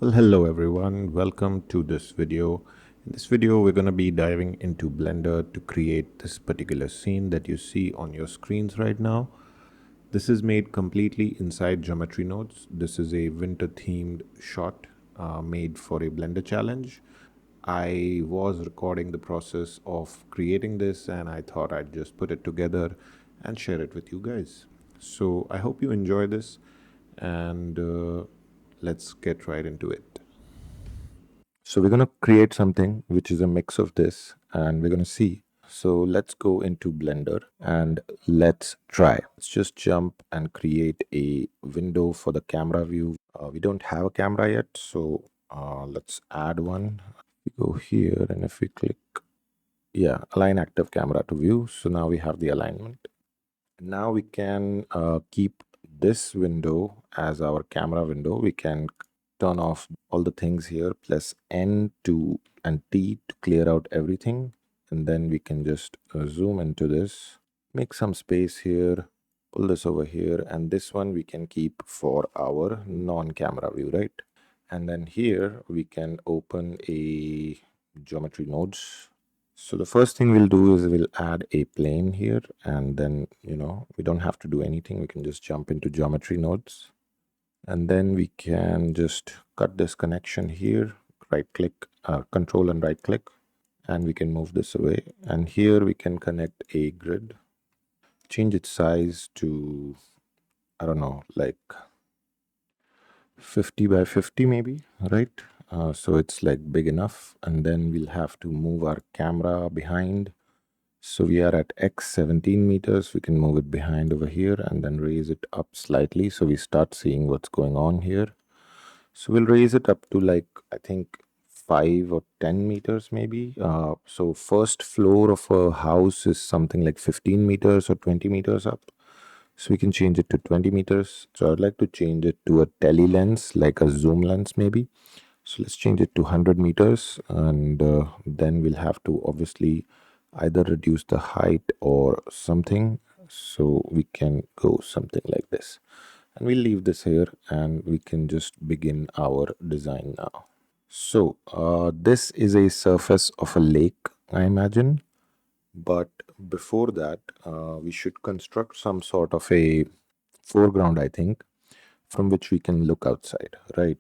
Well, hello everyone. Welcome to this video. In this video, we're going to be diving into Blender to create this particular scene that you see on your screens right now. This is made completely inside geometry nodes. This is a winter themed shot made for a Blender challenge. I was recording the process of creating this and I thought I'd just put it together and share it with you guys. So I hope you enjoy this and let's get right into it. So we're going to create something which is a mix of this and we're going to see. So let's go into Blender and let's try. Let's just jump and create a window for the camera view. We don't have a camera yet, so let's add one. We go here and if we click, align active camera to view. So now we have the alignment. Now we can keep this window as our camera window. We can turn off all the things here, plus N to and T to clear out everything. And then we can just zoom into this, make some space here, pull this over here. And this one we can keep for our non-camera view, right? And then here we can open a geometry nodes. So the first thing we'll do is we'll add a plane here, and then, we don't have to do anything. We can just jump into geometry nodes. And then we can just cut this connection here, right click, control and right click, and we can move this away. And here we can connect a grid, change its size to, I don't know, like 50 by 50 maybe, right? So it's like big enough. And then we'll have to move our camera behind. So we are at X 17 meters. We can move it behind over here and then raise it up slightly. So we start seeing what's going on here. So we'll raise it up to like, I think 5 or 10 meters maybe. So first floor of a house is something like 15 meters or 20 meters up. So we can change it to 20 meters. So I'd like to change it to a tele lens, like a zoom lens maybe. So let's change it to 100 meters. And then we'll have to obviously either reduce the height or something. So we can go something like this. And we'll leave this here and we can just begin our design now. So this is a surface of a lake, I imagine. But before that, we should construct some sort of a foreground, I think, from which we can look outside, right?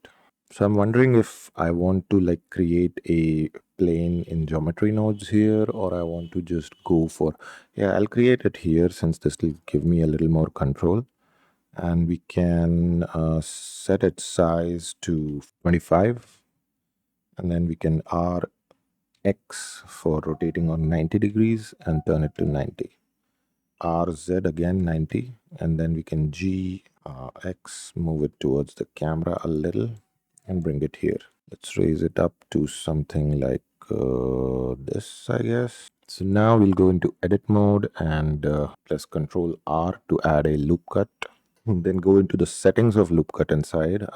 So I'm wondering if I want to like create a plane in geometry nodes here, or I want to just go for, I'll create it here since this will give me a little more control. And we can set its size to 25, and then we can RX for rotating on 90 degrees and turn it to 90. RZ again 90, and then we can X, move it towards the camera a little and bring it here. Let's raise it up to something like this, I guess. So now we'll go into edit mode and press Control R to add a loop cut. And then go into the settings of loop cut inside.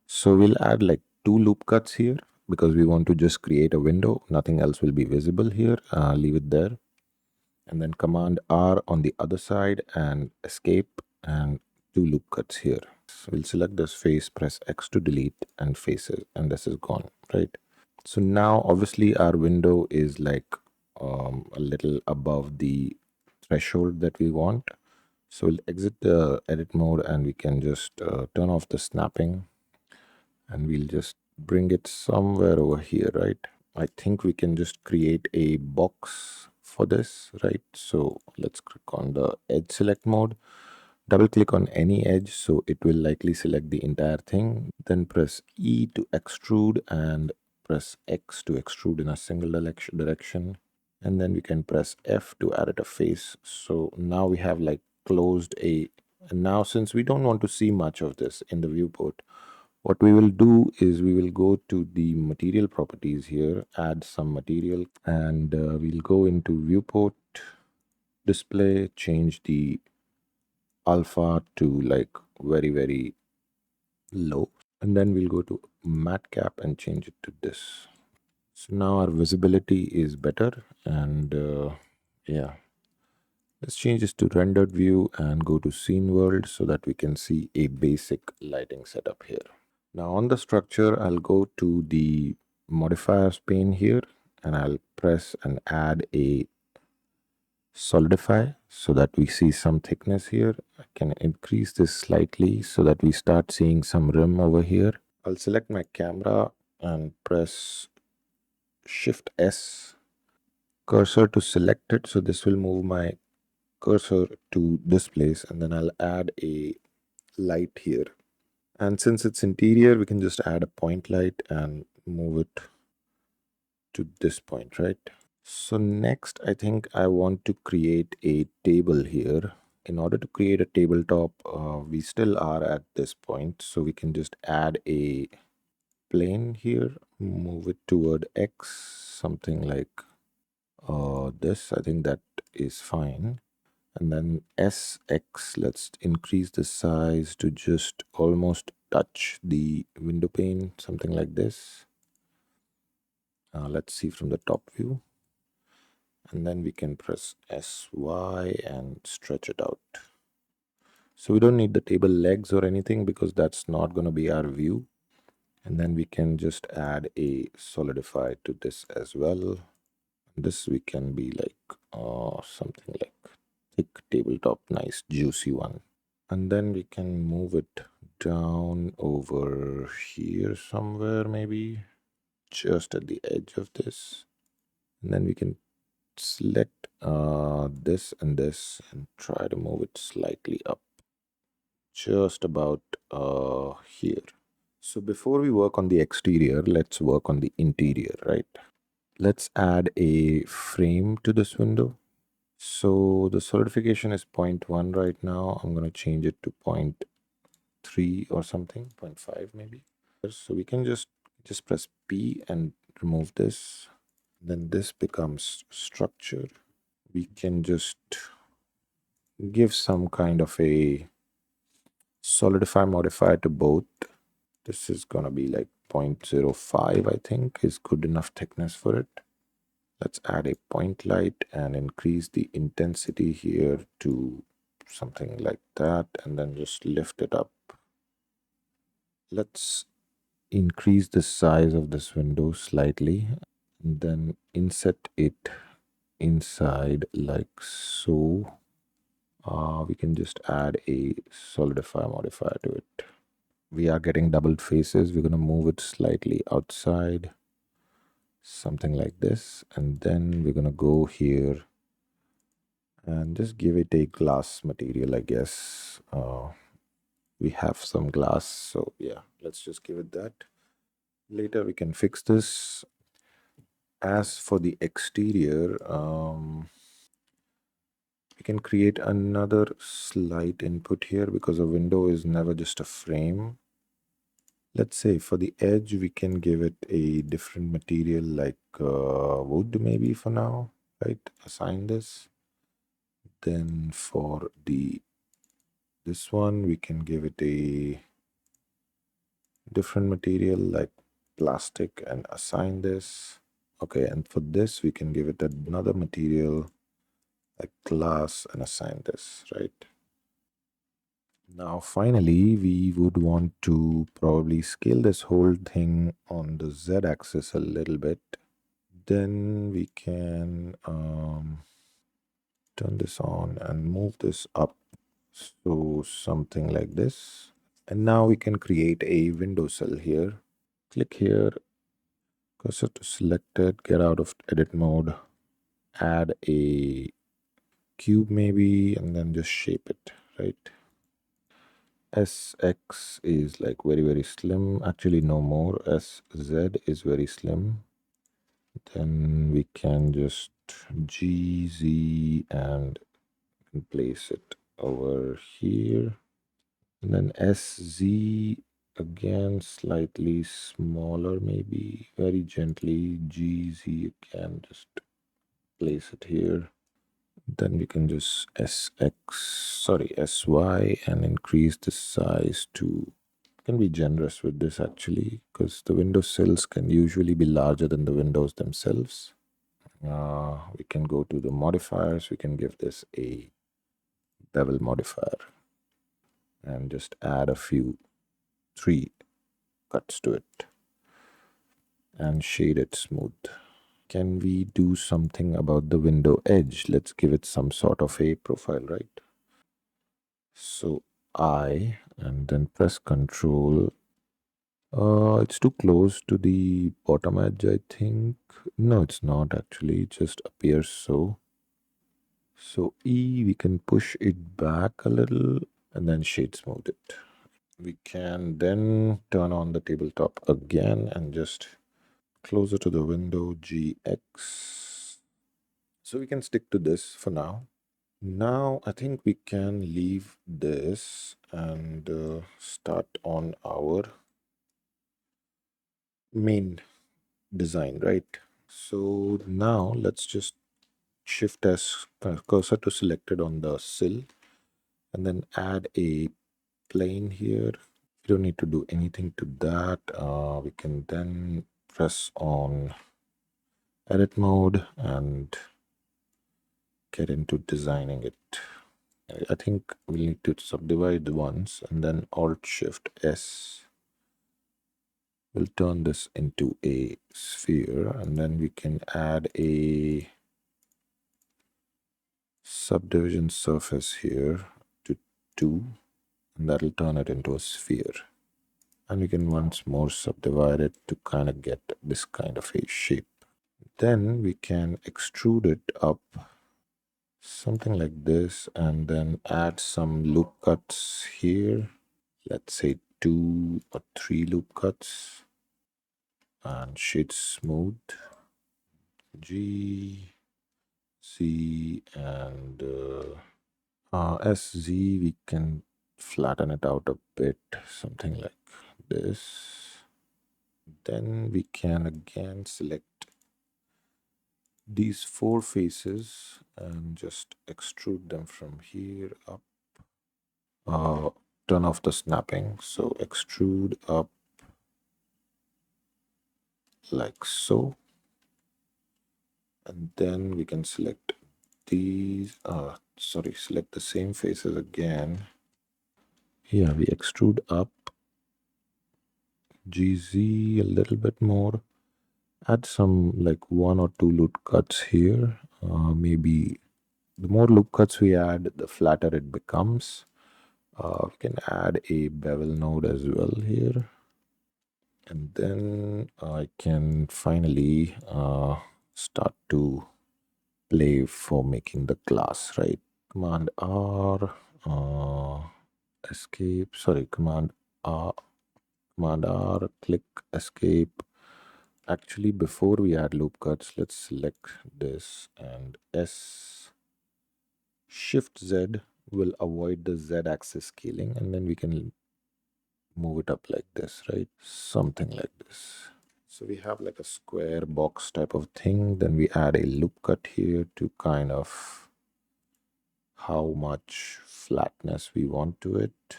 So we'll add like 2 loop cuts here because we want to just create a window. Nothing else will be visible here. Leave it there. And then Command R on the other side and escape and 2 loop cuts here. So we'll select this face, press X to delete and faces, and this is gone, right? So now obviously our window is like a little above the threshold that we want. So we'll exit the edit mode and we can just turn off the snapping and we'll just bring it somewhere over here, right? I think we can just create a box for this, right? So let's click on the edge select mode, double click on any edge so it will likely select the entire thing, then press E to extrude and press X to extrude in a single direction, and then we can press F to add it a face. So now we have like closed a, and now since we don't want to see much of this in the viewport, what we will do is we will go to the material properties here, add some material, and we'll go into viewport, display, change the alpha to like very, very low. And then we'll go to matte cap and change it to this. So now our visibility is better. And let's change this to rendered view and go to scene world so that we can see a basic lighting setup here. Now on the structure, I'll go to the modifiers pane here and I'll press and add a solidify so that we see some thickness here. I can increase this slightly so that we start seeing some rim over here. I'll select my camera and press Shift S, cursor to select it. So this will move my cursor to this place, and then I'll add a light here. And since it's interior, we can just add a point light and move it to this point, right? So next, I think I want to create a table here. In order to create a tabletop, we still are at this point. So we can just add a plane here, move it toward X, something like this. I think that is fine. And then SX, let's increase the size to just almost touch the window pane, something like this. Let's see from the top view. And then we can press SY and stretch it out. So we don't need the table legs or anything because that's not going to be our view. And then we can just add a solidify to this as well. This we can be like something like thick tabletop, nice juicy one. And then we can move it down over here somewhere, maybe just at the edge of this. And then we can select this and this and try to move it slightly up just about here. So before we work on the exterior, let's work on the interior, right? Let's add a frame to this window. So the solidification is 0.1 right now. I'm going to change it to 0.3 or something, 0.5 maybe. So we can just press P and remove this. Then this becomes structure. We can just give some kind of a solidify modifier to both. This is going to be like 0.05, I think, is good enough thickness for it. Let's add a point light and increase the intensity here to something like that, and then just lift it up. Let's increase the size of this window slightly, and then insert it inside like so. We can just add a solidify modifier to it. We are getting doubled faces. We're going to move it slightly outside, something like this. And then we're going to go here and just give it a glass material, I guess. We have some glass, so yeah, let's just give it that. Later we can fix this. As for the exterior, we can create another slight input here because a window is never just a frame. Let's say for the edge, we can give it a different material like wood maybe for now, right? Assign this. Then for this one, we can give it a different material like plastic and assign this. Okay, and for this, we can give it another material like glass and assign this, right? Now, finally, we would want to probably scale this whole thing on the Z-axis a little bit. Then we can turn this on and move this up. So something like this. And now we can create a window sill here. Click here, cursor to selected, get out of edit mode, add a cube maybe, and then just shape it, right? SX is like very slim. Actually, no more. SZ is very slim. Then we can just GZ and place it over here. And then SZ again slightly smaller, maybe very gently. GZ again, just place it here. Then we can just SY and increase the size to, can be generous with this actually, because the window sills can usually be larger than the windows themselves. We can go to the modifiers. We can give this a bevel modifier and just add a few, 3 cuts to it and shade it smooth. Can we do something about the window edge? Let's give it some sort of a profile, right? So I, and then press Control. It's too close to the bottom edge, I think. No, it's not actually. It just appears so. So E, we can push it back a little and then shade smooth it. We can then turn on the tabletop again and just closer to the window, GX. So we can stick to this for now. Now I think we can leave this and start on our main design, right? So now let's just shift as cursor to selected on the sill and then add a plane here. We don't need to do anything to that. We can then press on edit mode and get into designing it. I think we'll need to subdivide once and then Alt Shift S will turn this into a sphere, and then we can add a subdivision surface here to 2, and that'll turn it into a sphere. And we can once more subdivide it to kind of get this kind of a shape. Then we can extrude it up something like this and then add some loop cuts here. Let's say 2 or 3 loop cuts and shade smooth. G, C, and SZ. We can flatten it out a bit, something like this. Then we can again select these 4 faces and just extrude them from here up. Turn off the snapping, so extrude up like so, and then we can select these select the same faces again. Yeah, we extrude up GZ a little bit more, add some like 1 or 2 loop cuts here. Maybe the more loop cuts we add, the flatter it becomes. We can add a bevel node as well here. And then I can finally start to play for making the glass, right? Command R, escape, sorry, Command R, click escape. Actually, before we add loop cuts, let's select this and S, Shift Z will avoid the Z axis scaling, and then we can move it up like this, right? Something like this. So we have like a square box type of thing. Then we add a loop cut here to kind of how much flatness we want to it.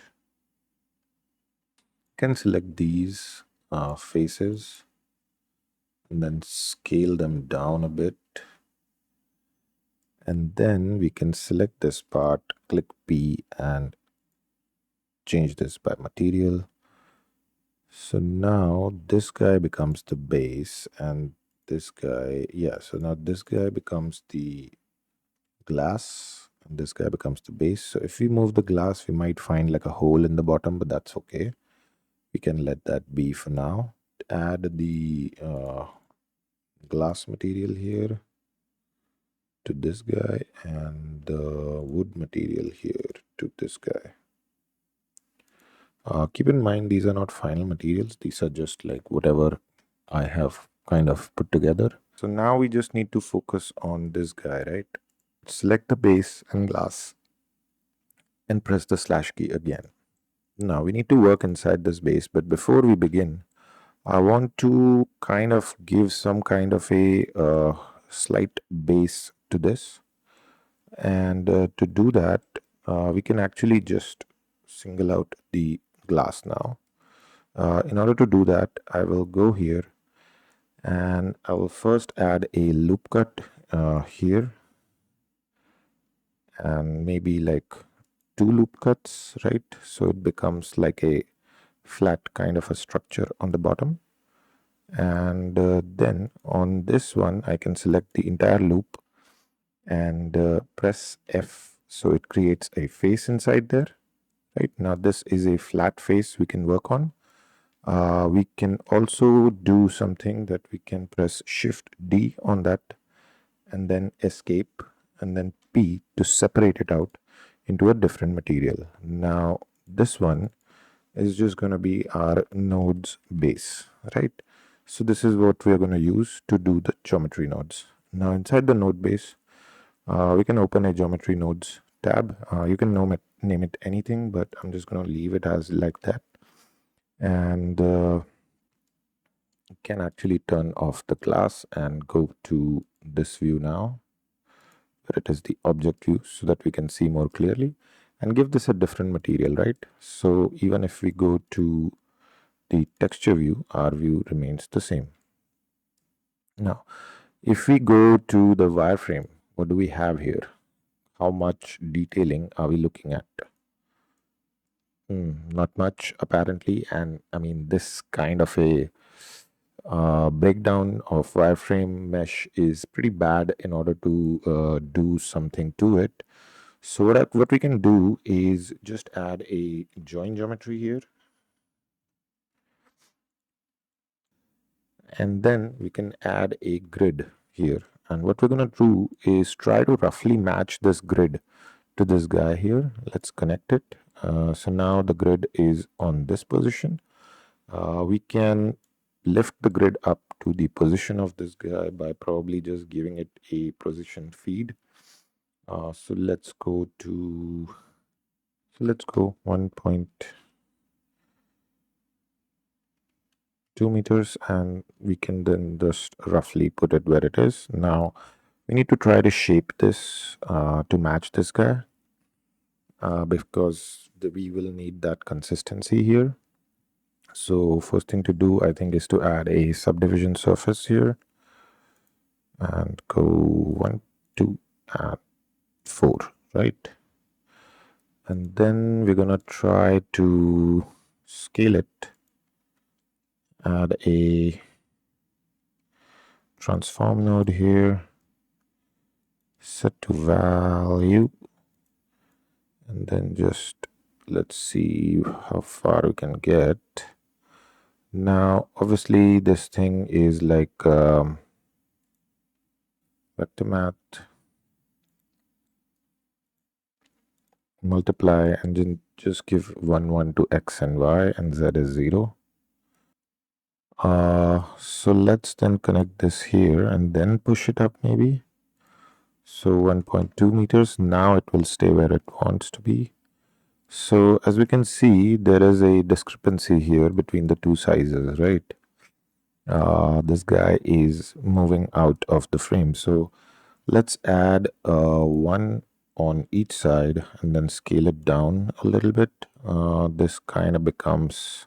Can select these faces and then scale them down a bit. And then we can select this part, click P and change this by material. So now this guy becomes the base and this guy, yeah, so now this guy becomes the glass and this guy becomes the base. So if we move the glass, we might find like a hole in the bottom, but that's okay. We can let that be for now. Add the glass material here to this guy and the wood material here to this guy. Keep in mind, these are not final materials. These are just like whatever I have kind of put together. So now we just need to focus on this guy, right? Select the base and glass and press the slash key again. Now we need to work inside this base, but before we begin, I want to kind of give some kind of a slight base to this. And to do that, we can actually just single out the glass now. In order to do that, I will go here and I will first add a loop cut here and maybe like 2 loop cuts, right? So it becomes like a flat kind of a structure on the bottom. And then on this one, I can select the entire loop and press F. So it creates a face inside there. Right now, this is a flat face we can work on. We can also do something that we can press Shift D on that and then Escape and then P to separate it out into a different material. Now, this one is just going to be our nodes base, right? So this is what we are going to use to do the geometry nodes. Now, inside the node base, we can open a geometry nodes tab. You can name it anything, but I'm just going to leave it as like that. And can actually turn off the class and go to this view now, where it is the object view, so that we can see more clearly and give this a different material, right? So even if we go to the texture view, our view remains the same. Now, if we go to the wireframe, what do we have here? How much detailing are we looking at? Not much, apparently. And I mean, this kind of a breakdown of wireframe mesh is pretty bad in order to do something to it. So what we can do is just add a join geometry here. And then we can add a grid here. And what we're going to do is try to roughly match this grid to this guy here. Let's connect it. So now the grid is on this position. We can lift the grid up to the position of this guy by probably just giving it a position feed. So let's go 1.2 meters, and we can then just roughly put it where it is. Now we need to try to shape this to match this guy, because we will need that consistency here. So first thing to do, I think, is to add a subdivision surface here and go 1, 2, and 4, right? And then we're gonna try to scale it, add a transform node here, set to value, and then just let's see how far we can get. Now obviously this thing is like vector math, multiply, and then just give 1 1 to x and y, and z is 0. So let's then connect this here and then push it up maybe. So 1.2 meters. Now it will stay where it wants to be. So as we can see, there is a discrepancy here between the two sizes, right? This guy is moving out of the frame. So let's add one on each side and then scale it down a little bit. This kind of becomes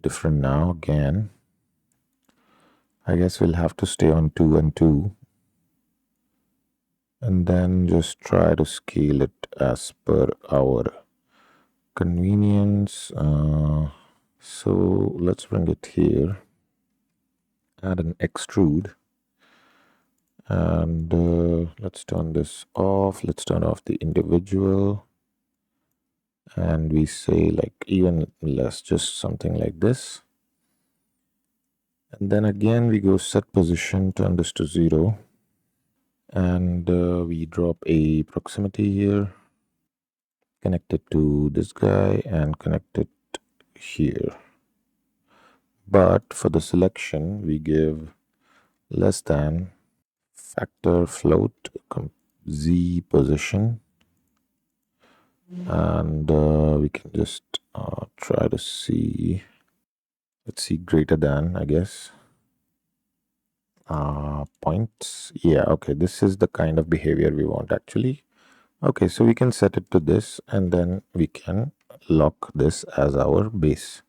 different now again. I guess we'll have to stay on 2 and 2. And then just try to scale it as per our convenience. So let's bring it here, add an extrude, and let's turn this off. Let's turn off the individual, and we say like even less, just something like this. And then again we go set position, turn this to 0, and we drop a proximity here, connect it to this guy and connect it here. But for the selection, we give less than factor float z position, and we can just try to see, let's see, greater than, I guess, points. Yeah, okay, this is the kind of behavior we want actually. Okay, so we can set it to this, and then we can lock this as our base.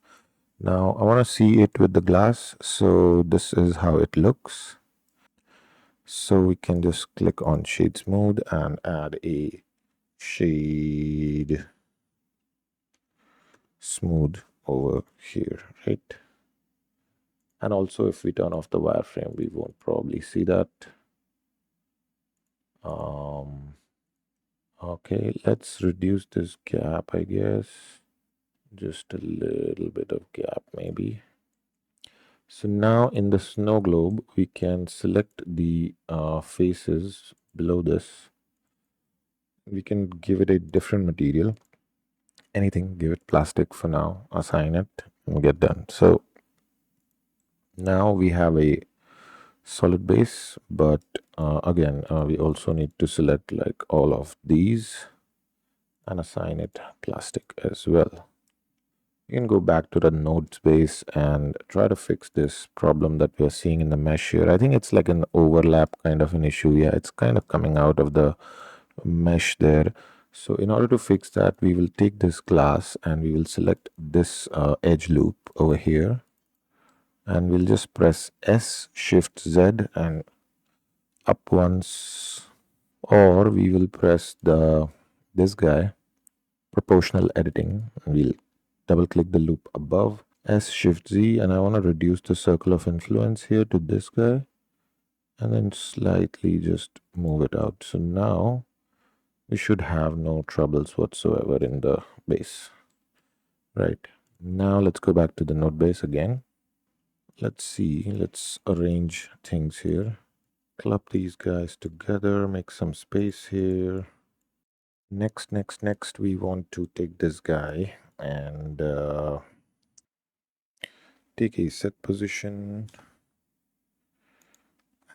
Now I want to see it with the glass, so this is how it looks. So we can just click on shade smooth and add a shade smooth over here, right? And also if we turn off the wireframe, we won't probably see that. Okay, let's reduce this gap, I guess. Just a little bit of gap maybe. So now in the snow globe, we can select the faces below this. We can give it a different material. Anything, give it plastic for now, assign it, and get done. So now we have a solid base, but again, we also need to select like all of these and assign it plastic as well. You can go back to the node space and try to fix this problem that we are seeing in the mesh here. I think it's like an overlap kind of an issue. Yeah, it's kind of coming out of the mesh there. So in order to fix that, we will take this class and we will select this edge loop over here. And we'll just press S, Shift Z and up once. Or we will press this guy, proportional editing. And we'll double click the loop above. S, Shift Z, and I want to reduce the circle of influence here to this guy. And then slightly just move it out. So now we should have no troubles whatsoever in the base. Right. Now let's go back to the node base again. Let's see. Let's arrange things here. Club these guys together. Make some space here. Next, we want to take this guy and take a set position.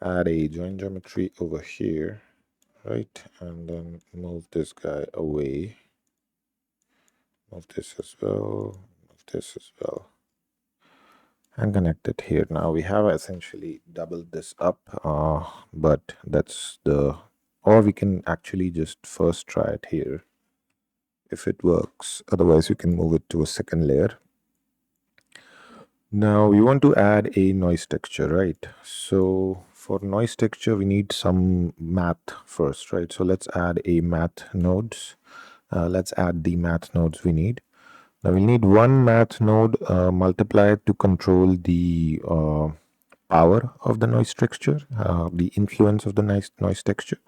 Add a join geometry over here. Right, and then move this guy away. Move this as well. Move this as well. And connect it here. Now we have essentially doubled this up, but that's or we can actually just first try it here if it works. Otherwise, we can move it to a second layer. Now we want to add a noise texture, right? So for noise texture, we need some math first, right? So let's add a math nodes. Let's add the math nodes we need. Now we'll need one math node multiplied to control the power of the noise texture, the influence of the noise texture.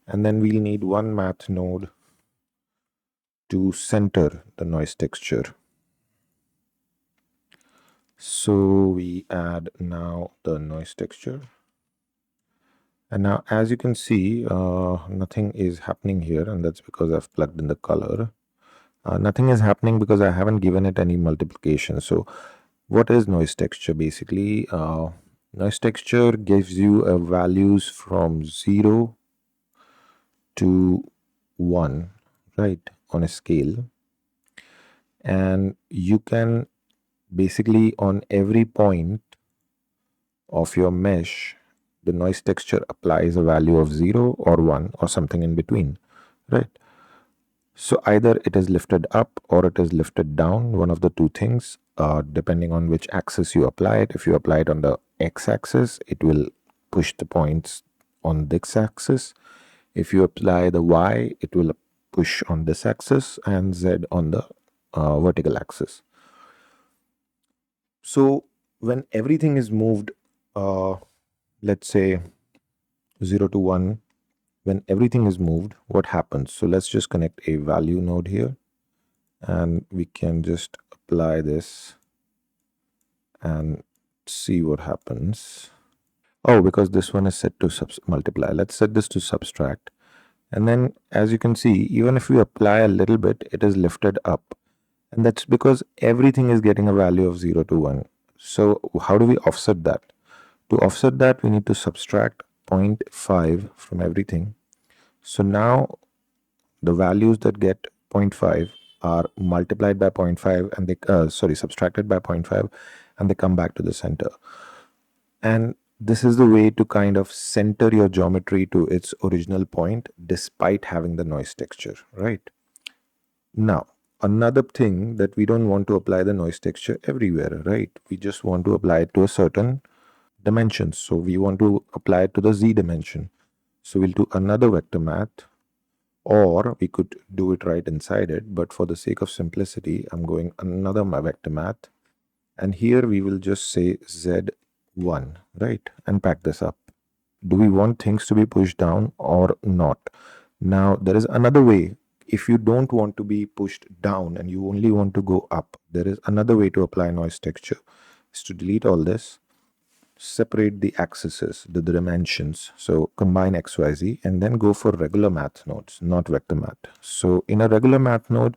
And then we'll need one math node to center the noise texture. So we add now the noise texture. And now as you can see, nothing is happening here, and that's because I've plugged in the color. Nothing is happening because I haven't given it any multiplication. So what is noise texture? Basically, noise texture gives you values from 0 to 1, right, on a scale. And you can basically on every point of your mesh, the noise texture applies a value of 0 or 1 or something in between, right? So either it is lifted up or it is lifted down, one of the two things, depending on which axis you apply it. If you apply it on the x-axis, it will push the points on this axis. If you apply the y, it will push on this axis, and z on the vertical axis. So when everything is moved, let's say 0 to 1, when everything is moved, what happens? So let's just connect a value node here, and we can just apply this and see what happens. Oh, because this one is set to multiply. Let's set this to subtract. And then as you can see, even if we apply a little bit, it is lifted up. And that's because everything is getting a value of 0 to 1. So how do we offset that? To offset that, we need to subtract 0.5 from everything. So now the values that get 0.5 are multiplied by 0.5 and they subtracted by 0.5, and they come back to the center. And this is the way to kind of center your geometry to its original point despite having the noise texture, right? Now, another thing that we don't want to apply the noise texture everywhere, right? We just want to apply it to a certain dimension. So we want to apply it to the z dimension. So we'll do another vector math, or we could do it right inside it. But for the sake of simplicity, I'm going another vector math, and here we will just say Z1, right, and pack this up. Do we want things to be pushed down or not? Now, there is another way. If you don't want to be pushed down and you only want to go up, there is another way to apply noise texture. Is to delete all this, separate the axes, the dimensions. So combine XYZ and then go for regular math nodes, not vector math. So in a regular math node,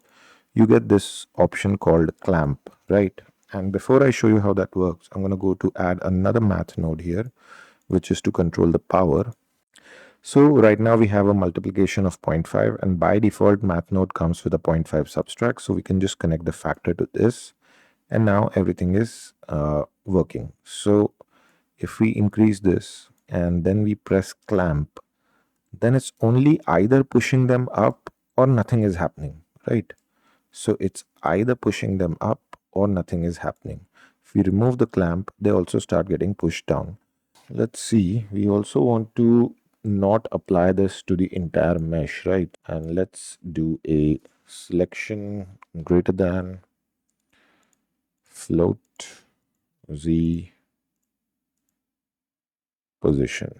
you get this option called clamp, right? And before I show you how that works, I'm going to go to add another math node here, which is to control the power. So right now we have a multiplication of 0.5, and by default math node comes with a 0.5 subtract. So we can just connect the factor to this, and now everything is working. So if we increase this and then we press clamp, then it's only either pushing them up or nothing is happening, right? So it's either pushing them up or nothing is happening. If we remove the clamp, they also start getting pushed down. Let's see, we also want to not apply this to the entire mesh, right? And let's do a selection greater than float z position.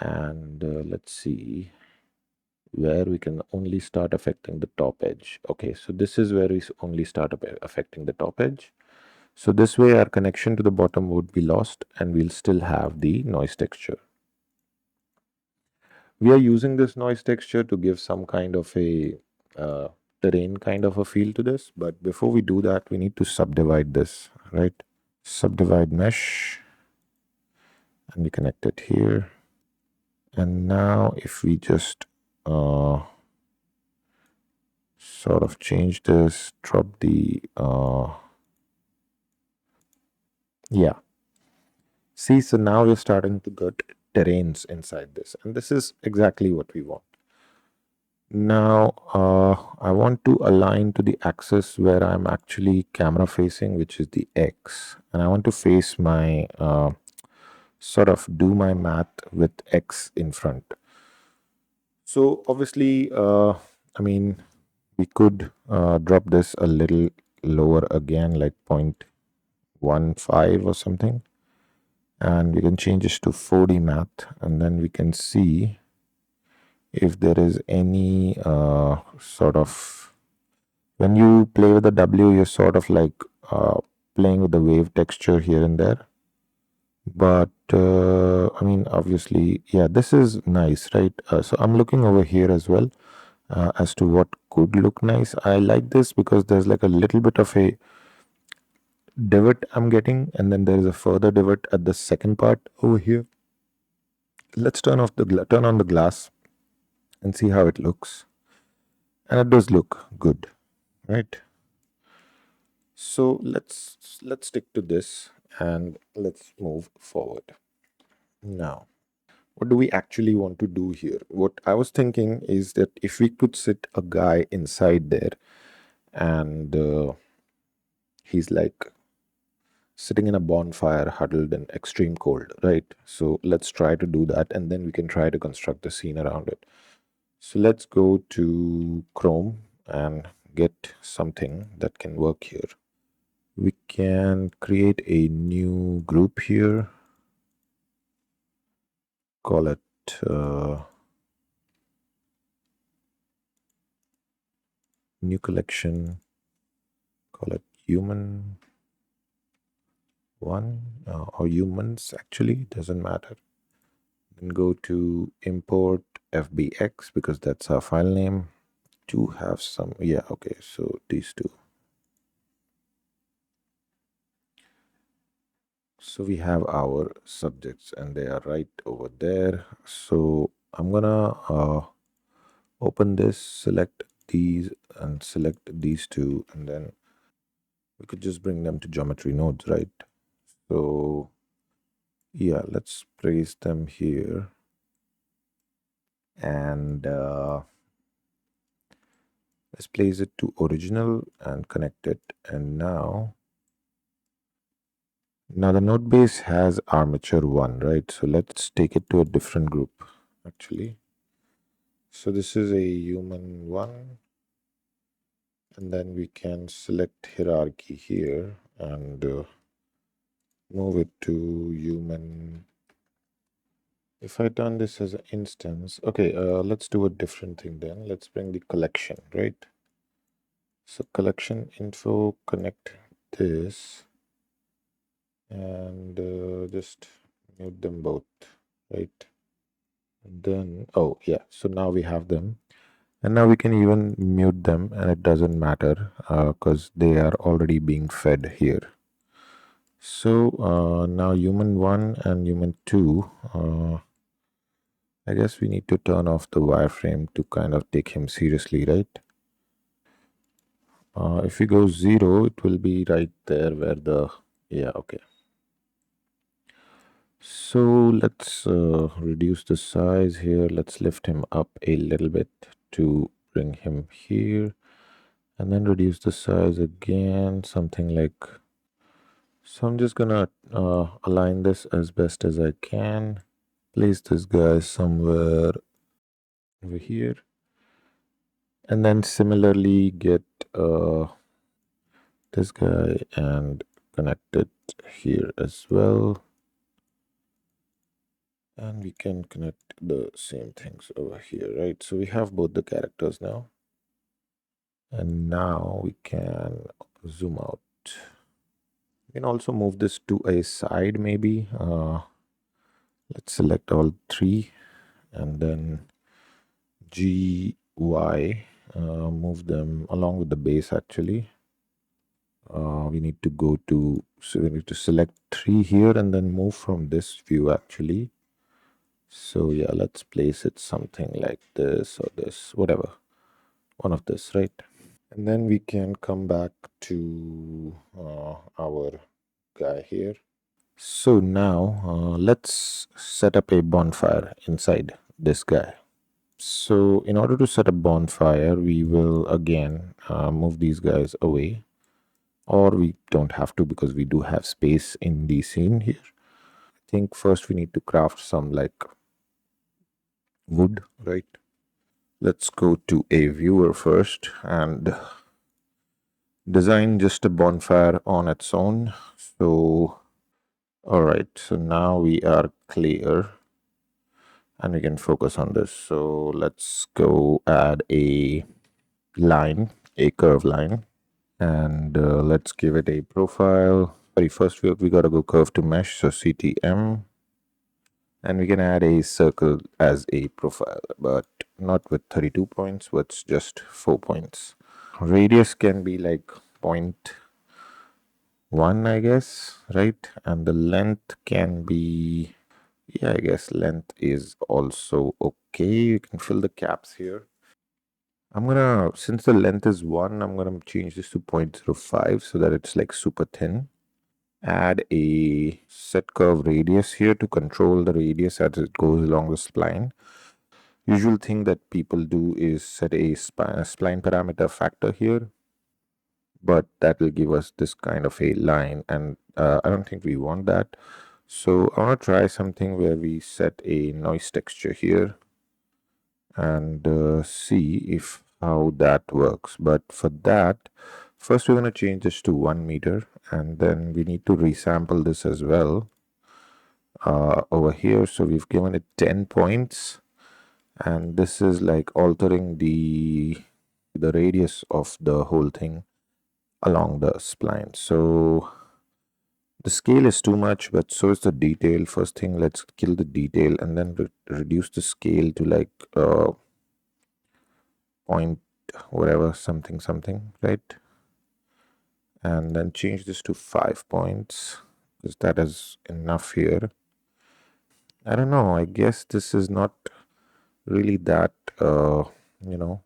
And let's see where we can only start affecting the top edge. Okay, so this is where we only start affecting the top edge. So this way our connection to the bottom would be lost and we'll still have the noise texture. We are using this noise texture to give some kind of a terrain kind of a feel to this. But before we do that, we need to subdivide this, right? Subdivide mesh, and we connect it here. And now if we just sort of change this, drop the, yeah. See, so now we're starting to get terrains inside this. And this is exactly what we want. Now, I want to align to the axis where I'm actually camera facing, which is the X. And I want to face my, sort of do my math with X in front. So obviously, I mean, we could drop this a little lower again, like 0.15 or something. And we can change this to 4D math, and then we can see if there is any sort of, when you play with the W, you're sort of like playing with the wave texture here and there. But I mean, obviously, yeah, this is nice, right? So I'm looking over here as well as to what could look nice. I like this because there's like a little bit of a divot I'm getting, and then there is a further divot at the second part over here. Let's turn on the glass and see how it looks. And it does look good, right? So let's stick to this and let's move forward. Now, what do we actually want to do here? What I was thinking is that if we could sit a guy inside there and he's like sitting in a bonfire huddled in extreme cold, right? So let's try to do that and then we can try to construct the scene around it. So let's go to Chrome and get something that can work here. We can create a new group here, call it new collection, call it human one or humans, actually doesn't matter. Then go to import fbx because that's our file name to have some, yeah, okay, so these two. So we have our subjects and they are right over there. So I'm gonna open this, select these and select these two, and then we could just bring them to geometry nodes, right? So yeah, let's place them here and let's place it to original and connect it. And now the node base has armature 1, right? So let's take it to a different group actually. So this is a human one, and then we can select hierarchy here and move it to human. If I turn this as an instance, okay, let's do a different thing then. Let's bring the collection, right? So collection info, connect this, and just mute them both, right? And then, oh yeah, so now we have them. And now we can even mute them and it doesn't matter because they are already being fed here. So now human 1 and human 2, I guess we need to turn off the wireframe to kind of take him seriously, right? If we go 0, it will be right there where the, yeah, okay. So let's reduce the size here. Let's lift him up a little bit to bring him here. And then reduce the size again, something like, so I'm just gonna align this as best as I can. Place this guy somewhere over here. And then similarly get this guy and connect it here as well. And we can connect the same things over here, right? So we have both the characters now. And now we can zoom out. We can also move this to a side maybe. Let's select all three and then G, Y, move them along with the base actually. We need to go to, so we need to select 3 here and then move from this view actually. So yeah, let's place it something like this or this, whatever, one of this, right? And then we can come back to our guy here. So now let's set up a bonfire inside this guy. So in order to set a bonfire, we will again move these guys away, or we don't have to because we do have space in the scene here. I think first we need to craft some like wood, right? Let's go to a viewer first and design just a bonfire on its own. So, all right, so now we are clear and we can focus on this. So let's go add a line, a curve line, and let's give it a profile. Sorry, first we got to go curve to mesh, so CTM, and we can add a circle as a profile, but not with 32 points, but just 4 points. Radius can be like 0.1, I guess, right? And the length can be, yeah, I guess length is also okay. You can fill the caps here. I'm gonna, since the length is 1, I'm gonna change this to 0.05 so that it's like super thin. Add a set curve radius here to control the radius as it goes along the spline. Usual thing that people do is set a spline parameter factor here, but that will give us this kind of a line, and I don't think we want that. So I want to try something where we set a noise texture here and see if how that works. But for that, first we're going to change this to 1 meter, and then we need to resample this as well over here. So we've given it 10 points, and this is like altering the radius of the whole thing along the spline. So the scale is too much, but so is the detail. First thing, let's kill the detail and then reduce the scale to like point whatever something something, right? And then change this to 5 points because that is enough here. I don't know, I guess this is not really that you know,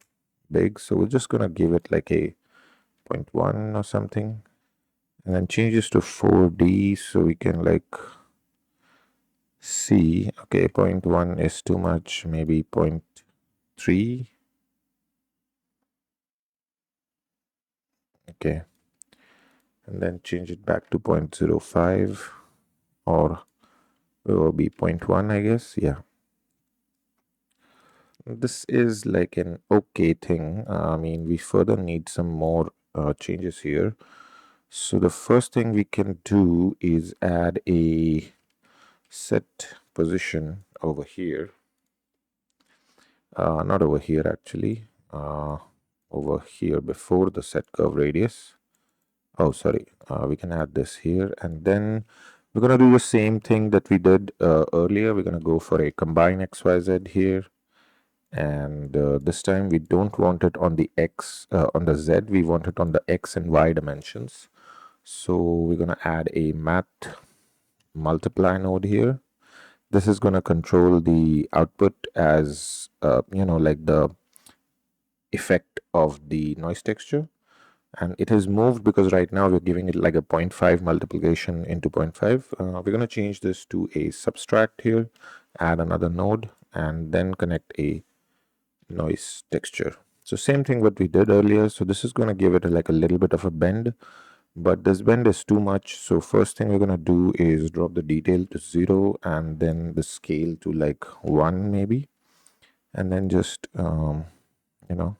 big, so we're just gonna give it like a 0.1 or something, and then change this to 4D so we can like see. Okay, 0.1 is too much, maybe 0.3. Okay, and then change it back to 0.05, or it will be 0.1, I guess. Yeah. This is like an okay thing. I mean, we further need some more changes here. So the first thing we can do is add a set position over here. Not over here actually. Over here before the set curve radius. Oh, sorry. We can add this here, and then we're gonna do the same thing that we did earlier. We're gonna go for a combine XYZ here, and this time we don't want it on the X on the Z. We want it on the X and Y dimensions. So we're gonna add a math multiply node here. This is gonna control the output as like the effect of the noise texture, and it has moved because right now we're giving it like a 0.5 multiplication into 0.5. We're going to change this to a subtract here, add another node, and then connect a noise texture. So same thing what we did earlier. So this is going to give it like a little bit of a bend, but this bend is too much. So first thing we're going to do is drop the detail to 0 and then the scale to like 1 maybe, and then just you know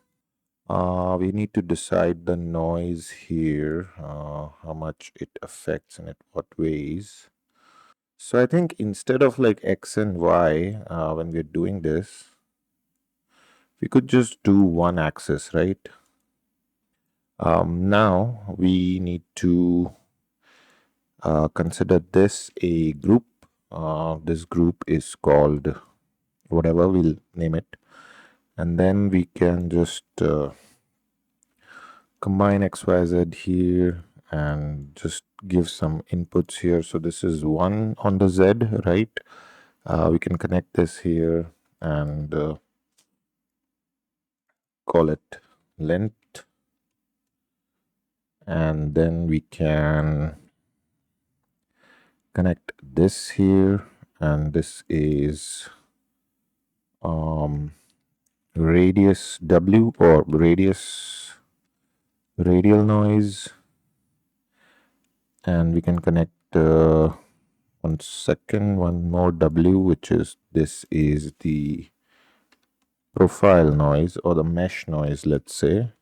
we need to decide the noise here, how much it affects and at what ways. So I think instead of like X and Y, when we're doing this, we could just do one axis, right? Now we need to consider this a group. This group is called whatever, we'll name it. And then we can just combine XYZ here and just give some inputs here. So this is 1 on the Z, right? We can connect this here and call it length. And then we can connect this here, and this is radius W or radial noise. And we can connect 1 second, one more W, which is this is the profile noise or the mesh noise, let's say.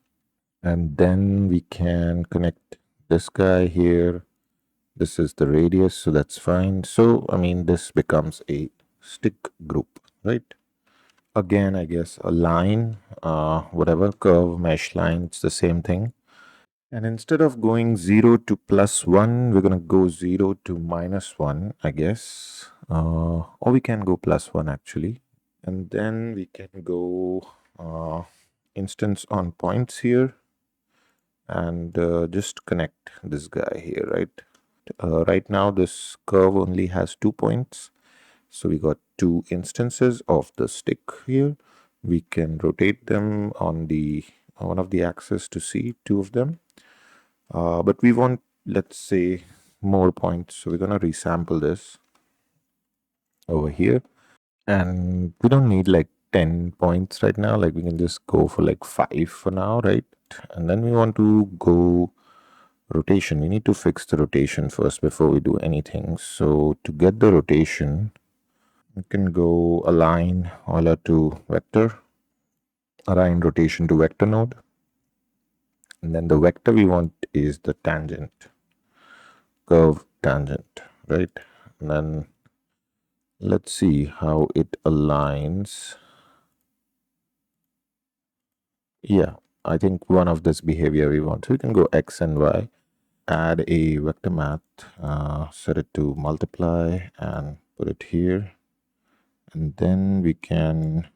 And then we can connect this guy here. This is the radius, so that's fine. So I mean, this becomes a stick group, right? Again, I guess a line, whatever, curve, mesh line, it's the same thing. And instead of going 0 to +1, we're going to go 0 to -1, I guess. Or we can go +1 actually. And then we can go instance on points here and just connect this guy here, right? Right now, this curve only has 2 points. So we got 2 instances of the stick here. We can rotate them on the one of the axes to see 2 of them. But we want, let's say, more points. So we're going to resample this over here. And we don't need like 10 points right now. Like we can just go for like 5 for now, right? And then we want to go rotation. We need to fix the rotation first before we do anything. So to get the rotation, we can go align Euler to vector, align rotation to vector node. And then the vector we want is the tangent, curve tangent, right? And then let's see how it aligns. Yeah, I think one of this behavior we want. So we can go X and Y, add a vector math, set it to multiply and put it here. And then we can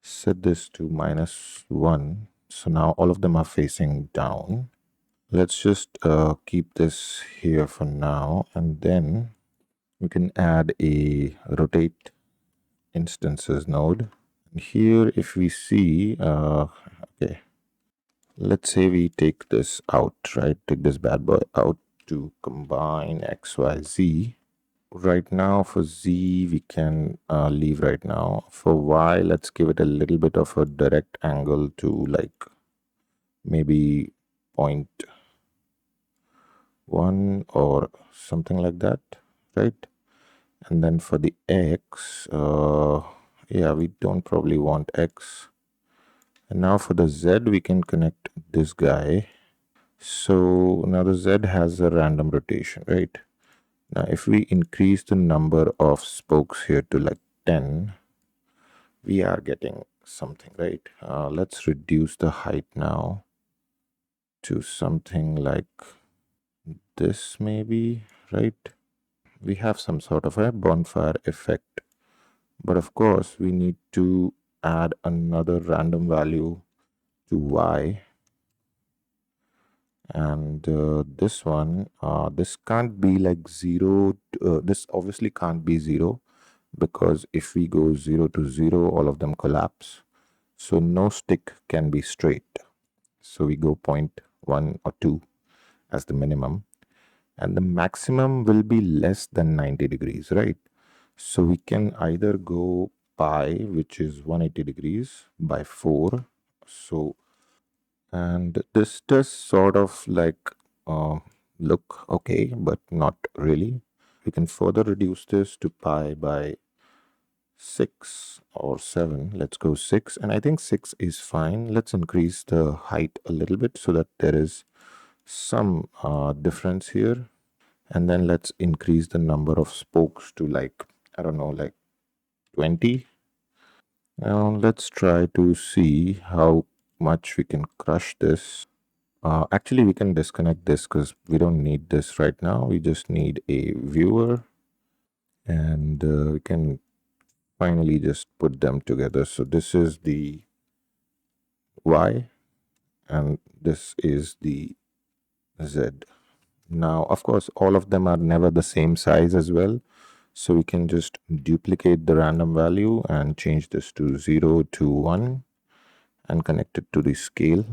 set this to -1. So now all of them are facing down. Let's just keep this here for now. And then we can add a rotate instances node. And here, if we see, okay, let's say we take this out, right? Take this bad boy out to combine XYZ. Right now for Z, we can leave right now. For Y, let's give it a little bit of a direct angle to like maybe 0.1 or something like that, right? And then for the X, Yeah, we don't probably want X. And now for the Z, we can connect this guy. So now the Z has a random rotation, right? Now if we increase the number of spokes here to like 10, we are getting something, right? Let's reduce the height now to something like this maybe, right? We have some sort of a bonfire effect, but of course we need to add another random value to Y. And this one, this can't be like zero. This obviously can't be zero, because if we go 0 to 0, all of them collapse. So no stick can be straight. So we go 0.1 or 2 as the minimum. And the maximum will be less than 90 degrees, right? So we can either go pi, which is 180 degrees, by 4. So, and this does sort of like uh, look okay, but not really. We can further reduce this to pi by 6 or 7. Let's go 6. And I think 6 is fine. Let's increase the height a little bit so that there is some difference here. And then let's increase the number of spokes to like, I don't know, like 20. Now let's try to see how much we can crush this. Actually, we can disconnect this because we don't need this right now. We just need a viewer, and we can finally just put them together. So this is the Y and this is the Z. Now, of course, all of them are never the same size as well. So we can just duplicate the random value and change this to 0 to 1 and connect it to the scale,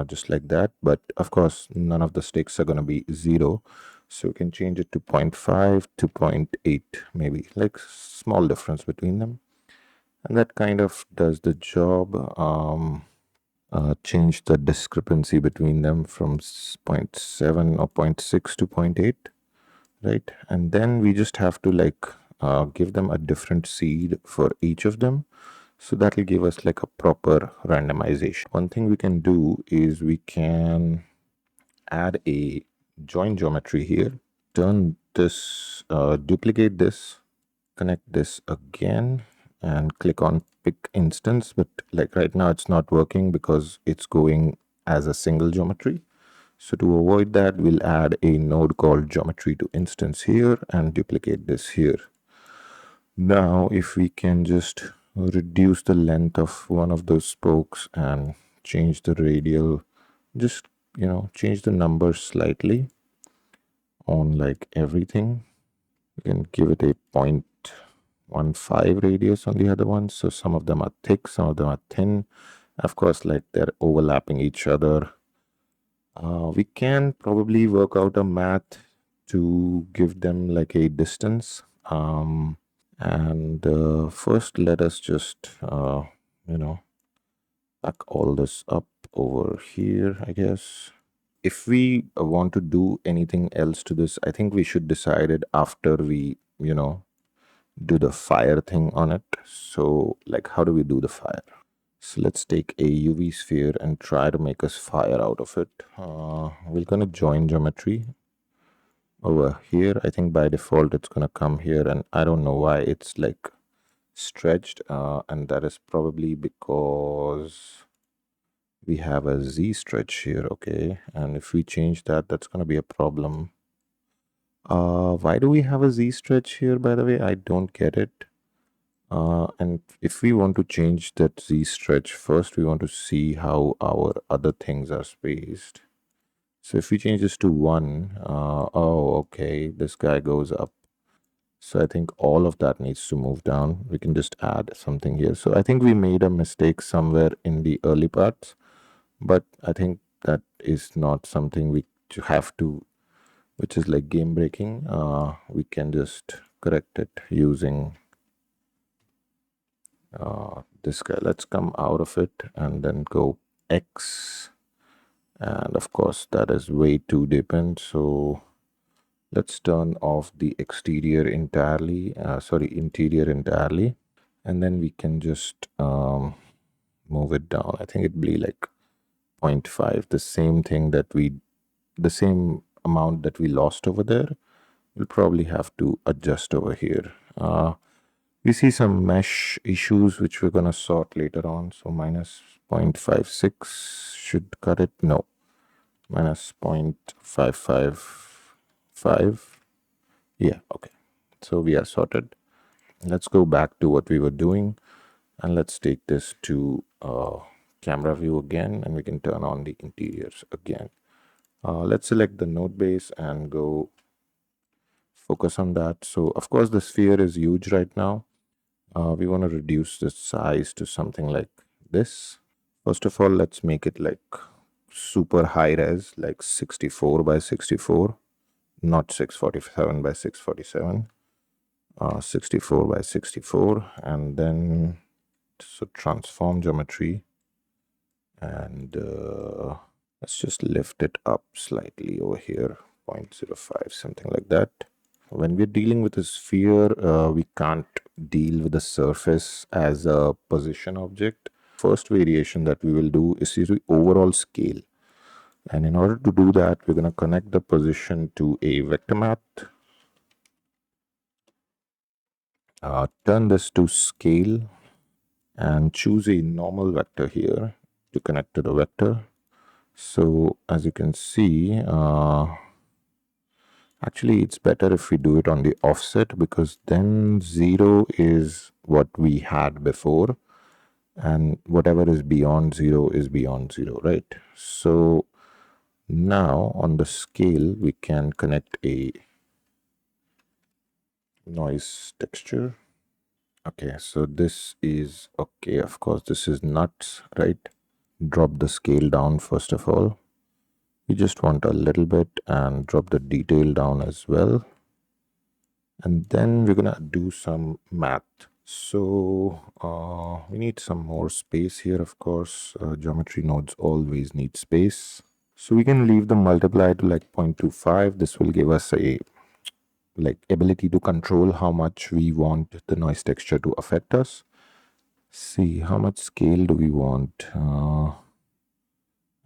just like that. But of course, none of the sticks are going to be 0. So we can change it to 0.5 to 0.8, maybe, like small difference between them. And that kind of does the job. Change the discrepancy between them from 0.7 or 0.6 to 0.8, right? And then we just have to like give them a different seed for each of them. So that will give us like a proper randomization. One thing we can do is we can add a join geometry here, turn this, duplicate this, connect this again, and click on pick instance. But like right now it's not working because it's going as a single geometry. So to avoid that, we'll add a node called geometry to instance here and duplicate this here. Now if we can just reduce the length of one of those spokes and change the radial, just change the numbers slightly on like everything. We can give it a 0.15 radius on the other ones. So some of them are thick, some of them are thin. Of course, like they're overlapping each other. We can probably work out a math to give them like a distance. And first, let us just, pack all this up over here, I guess. If we want to do anything else to this, I think we should decide it after we, do the fire thing on it. So, like, how do we do the fire? So let's take a UV sphere and try to make us fire out of it. We're gonna join geometry over here. I think by default it's gonna come here, and I don't know why it's like stretched, and that is probably because we have a Z stretch here. Okay, and if we change that, that's gonna be a problem. Why do we have a Z stretch here, by the way? I don't get it. And if we want to change that Z stretch, first we want to see how our other things are spaced. So if we change this to 1, oh, okay, this guy goes up. So I think all of that needs to move down. We can just add something here. So I think we made a mistake somewhere in the early parts, but I think that is not something we have to, which is like game breaking. We can just correct it using this guy. Let's come out of it and then go X, and of course that is way too deep in, so let's turn off the exterior entirely, interior entirely, And then we can just move it down. I think it'd be like 0.5, the same thing that the same amount that we lost over there. We'll probably have to adjust over here. We see some mesh issues which we're going to sort later on. So minus 0.56 should cut it. No, minus 0.555. Yeah, okay. So we are sorted. Let's go back to what we were doing, and let's take this to camera view again, and we can turn on the interiors again. Let's select the node base and go focus on that. So of course the sphere is huge right now. We want to reduce the size to something like this. First of all, let's make it like super high res, like 64 by 64, not 647 by 647. 64 by 64, and then so transform geometry, and let's just lift it up slightly over here, 0.05, something like that. When we're dealing with a sphere, we can't deal with the surface as a position object. First variation that we will do is the overall scale. And in order to do that, we're going to connect the position to a vector math. Turn this to scale and choose a normal vector here to connect to the vector. So as you can see, actually it's better if we do it on the offset, because then 0 is what we had before, and whatever is beyond 0 is beyond 0, right? So now on the scale we can connect a noise texture. Okay, so this is okay. Of course this is nuts, right? Drop the scale down first of all. We just want a little bit, and drop the detail down as well. And then we're gonna do some math. So we need some more space here, of course. Geometry nodes always need space. So we can leave the multiply to like 0.25. This will give us a like ability to control how much we want the noise texture to affect us. See, how much scale do we want? I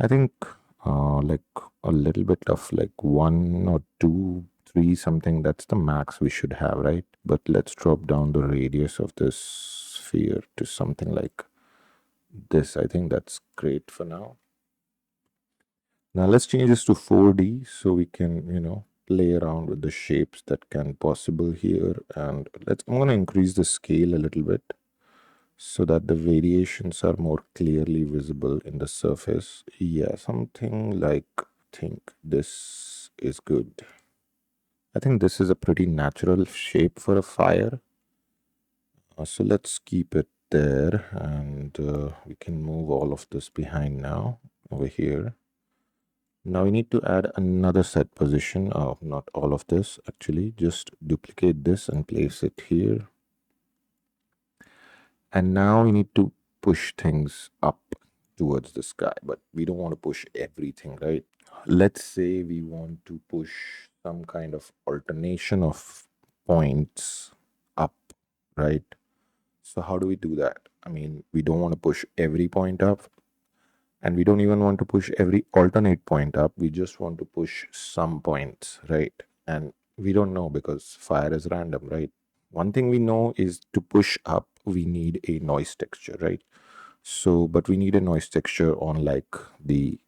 think like a little bit of like 1 or 2, 3 something. That's the max we should have, right? But let's drop down the radius of this sphere to something like this. I think that's great for now. Now let's change this to 4D so we can, play around with the shapes that can possible here. And I'm going to increase the scale a little bit so that the variations are more clearly visible in the surface. Yeah, something like, think this is good. I think this is a pretty natural shape for a fire. So let's keep it there, and we can move all of this behind now over here. Now we need to add another set position. Not all of this, actually. Just duplicate this and place it here. And now we need to push things up towards the sky, but we don't want to push everything, right? Let's say we want to push some kind of alternation of points up, right? So how do we do that? I mean, we don't want to push every point up, and we don't even want to push every alternate point up. We just want to push some points, right? And we don't know because fire is random, right? One thing we know is to push up, we need a noise texture, right? So, but we need a noise texture on like the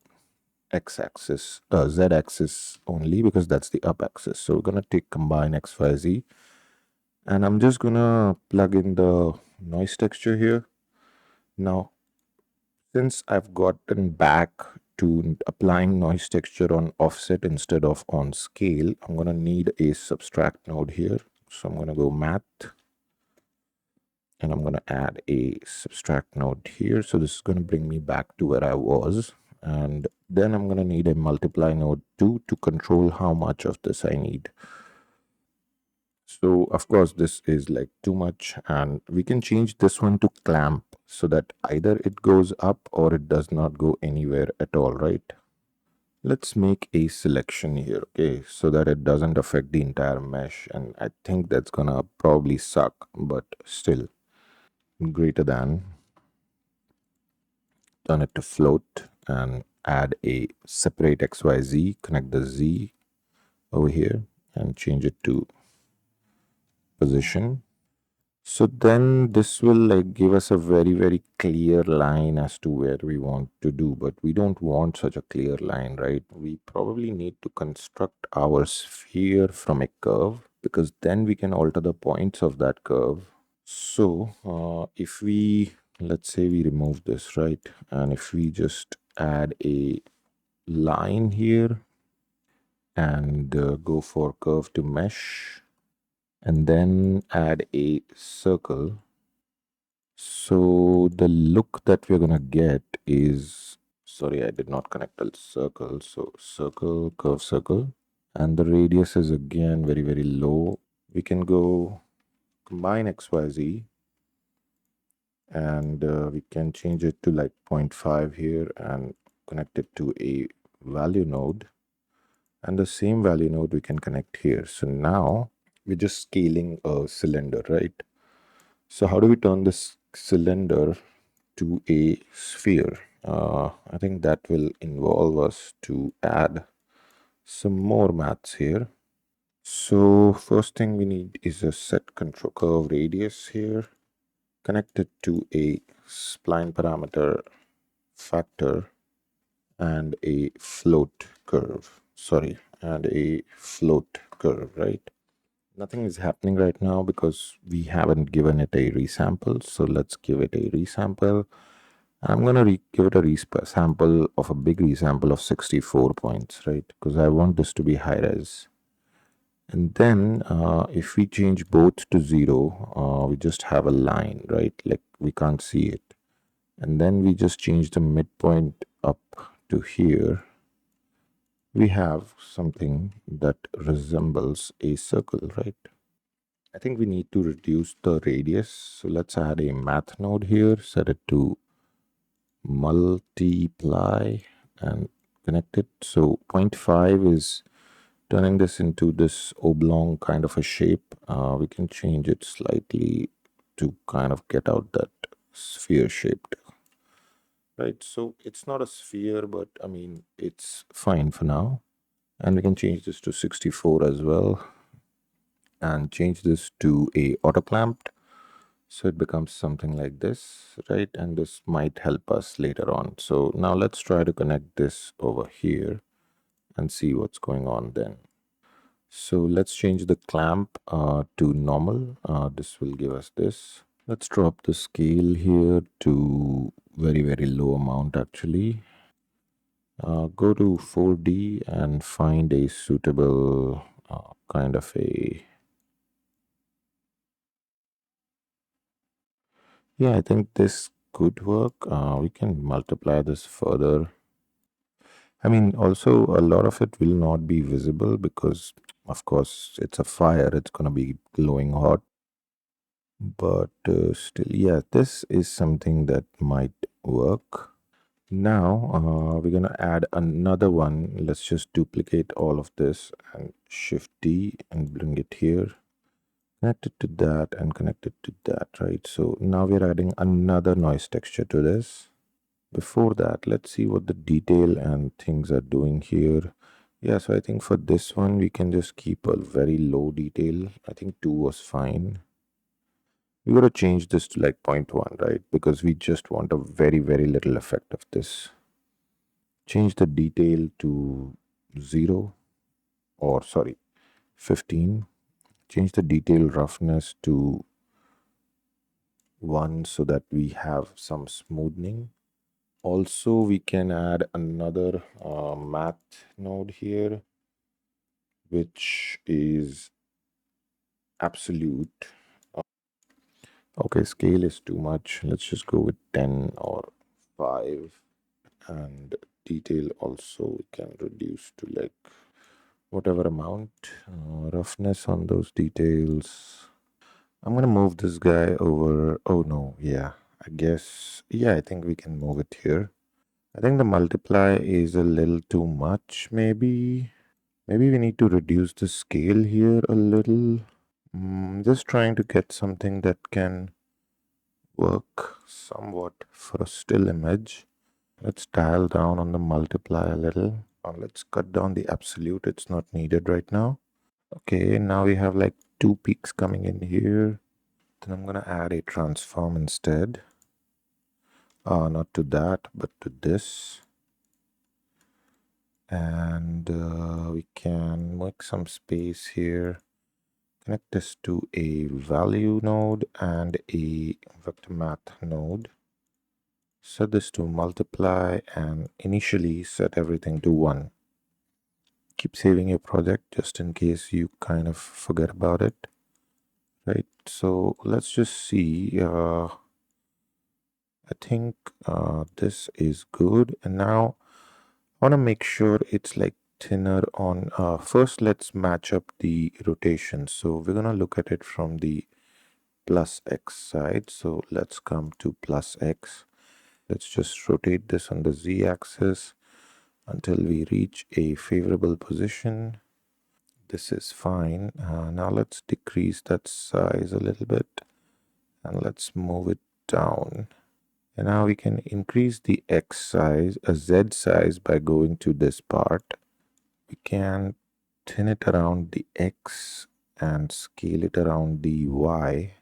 x-axis, z-axis only, because that's the up axis. So we're gonna take combine x, y, z, and I'm just gonna plug in the noise texture here. Now, since I've gotten back to applying noise texture on offset instead of on scale, I'm gonna need a subtract node here. So I'm gonna go math, and I'm going to add a subtract node here. So this is going to bring me back to where I was. And then I'm going to need a multiply node too to control how much of this I need. So of course this is like too much, and we can change this one to clamp so that either it goes up or it does not go anywhere at all, right? Let's make a selection here, okay, so that it doesn't affect the entire mesh. And I think that's gonna probably suck, but still. greater than, turn it to float, and add a separate XYZ, connect the Z over here and change it to position. So then this will like give us a very clear line as to where we want to do, but we don't want such a clear line, right? We probably need to construct our sphere from a curve, because then we can alter the points of that curve. So if we, let's say we remove this, right? And if we just add a line here and go for curve to mesh, and then add a circle. So the look that we're gonna get is, sorry, I did not connect a circle. So circle, curve circle, and the radius is again very low. We can go combine XYZ, and we can change it to like 0.5 here and connect it to a value node, and the same value node we can connect here. So now we're just scaling a cylinder, right? So how do we turn this cylinder to a sphere? I think that will involve us to add some more maths here. So first thing we need is a set control curve radius here, connected to a spline parameter factor and a float curve. Sorry, and a float curve, right? Nothing is happening right now because we haven't given it a resample. So let's give it a resample. I'm going to give it a resample of a big resample of 64 points, right? Because I want this to be high res. And then if we change both to 0, we just have a line, right? Like we can't see it. And then we just change the midpoint up to here. We have something that resembles a circle, right? I think we need to reduce the radius. So let's add a math node here, set it to multiply and connect it. So 0.5 is turning this into this oblong kind of a shape. We can change it slightly to kind of get out that sphere shaped, right? So it's not a sphere, but I mean, it's fine for now. And we can change this to 64 as well and change this to a auto clamped. So it becomes something like this, right? And this might help us later on. So now let's try to connect this over here and see what's going on then. So let's change the clamp to normal. This will give us this. Let's drop the scale here to very low amount actually. Go to 4D and find a suitable kind of a, yeah, I think this could work. We can multiply this further. I mean, also a lot of it will not be visible because, of course, it's a fire. It's going to be glowing hot. But still, yeah, this is something that might work. Now, we're going to add another one. Let's just duplicate all of this and Shift D and bring it here. Connect it to that and connect it to that, right? So now we're adding another noise texture to this. Before that, let's see what the detail and things are doing here. Yeah, so I think for this one, we can just keep a very low detail. I think 2 was fine. We got to change this to like 0.1, right? Because we just want a very little effect of this. Change the detail to 0, or sorry, 15. Change the detail roughness to 1 so that we have some smoothing. Also, we can add another math node here, which is absolute. Okay, scale is too much. Let's just go with 10 or 5. And detail also we can reduce to like whatever amount. Roughness on those details. I'm going to move this guy over. Oh, no. Yeah. I guess. Yeah, I think we can move it here. I think the multiply is a little too much, maybe. Maybe we need to reduce the scale here a little. Just trying to get something that can work somewhat for a still image. Let's dial down on the multiply a little. Let's cut down the absolute. It's not needed right now. Okay, now we have like two peaks coming in here. Then I'm gonna add a transform instead. Not to that, but to this. And we can make some space here. Connect this to a value node and a vector math node. Set this to multiply and initially set everything to 1. Keep saving your project just in case you kind of forget about it. Right, so let's just see. I think this is good. And now I want to make sure it's like thinner on. First, let's match up the rotation. So we're going to look at it from the plus x side. So let's come to plus x. Let's just rotate this on the z-axis until we reach a favorable position. This is fine. Now let's decrease that size a little bit and let's move it down. And now we can increase the x size, z size by going to this part. We can thin it around the x and scale it around the y.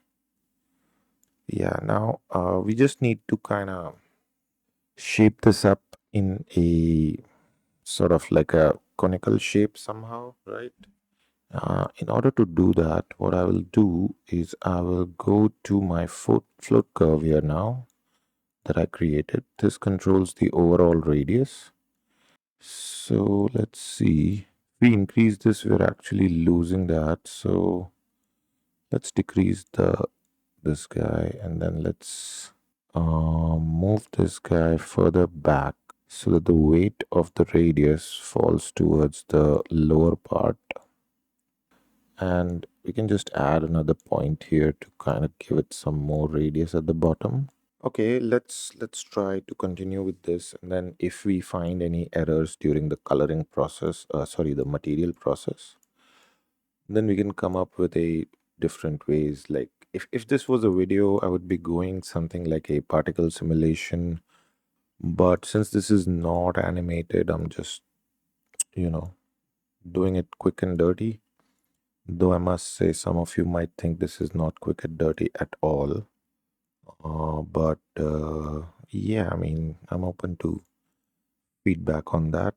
Yeah, now we just need to kind of shape this up in a sort of like a conical shape somehow, right? In order to do that, what I will do is I will go to my float curve here now that I created. This controls the overall radius. So let's see. If we increase this, we're actually losing that. So let's decrease this guy and then let's move this guy further back so that the weight of the radius falls towards the lower part. And we can just add another point here to kind of give it some more radius at the bottom. Okay, let's try to continue with this, and then if we find any errors during the coloring process, the material process, then we can come up with a different ways. Like if this was a video, I would be going something like a particle simulation, but since this is not animated, I'm just doing it quick and dirty. Though I must say, some of you might think this is not quick and dirty at all. But yeah, I mean, I'm open to feedback on that.